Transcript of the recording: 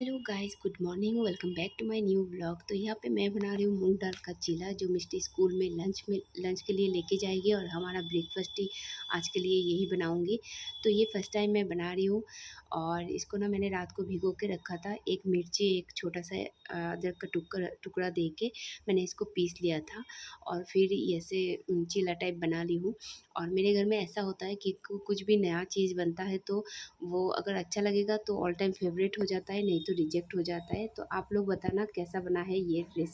Hello guys, good morning. Welcome back to my new blog. तो यहाँ पे मैं बना रही हूँ मूंग दाल का चीला, जो मिष्टी स्कूल में लंच के लिए लेके जाएगी, और हमारा ब्रेकफास्ट ही आज के लिए यही बनाऊँगी। तो ये फर्स्ट टाइम मैं बना रही हूँ, और इसको ना मैंने रात को भिगो के रखा था। एक मिर्ची, एक छोटा सा अदरक का टुकड़ा दे के मैंने इसको पीस लिया था, और फिर ऐसे चीला टाइप बना ली हूँ। और मेरे घर में ऐसा होता है कि कुछ भी नया चीज़ बनता है तो वो अगर अच्छा लगेगा तो ऑल टाइम फेवरेट हो जाता है, नहीं तो रिजेक्ट हो जाता है। तो आप लोग बताना कैसा बना है ये रेसिपी।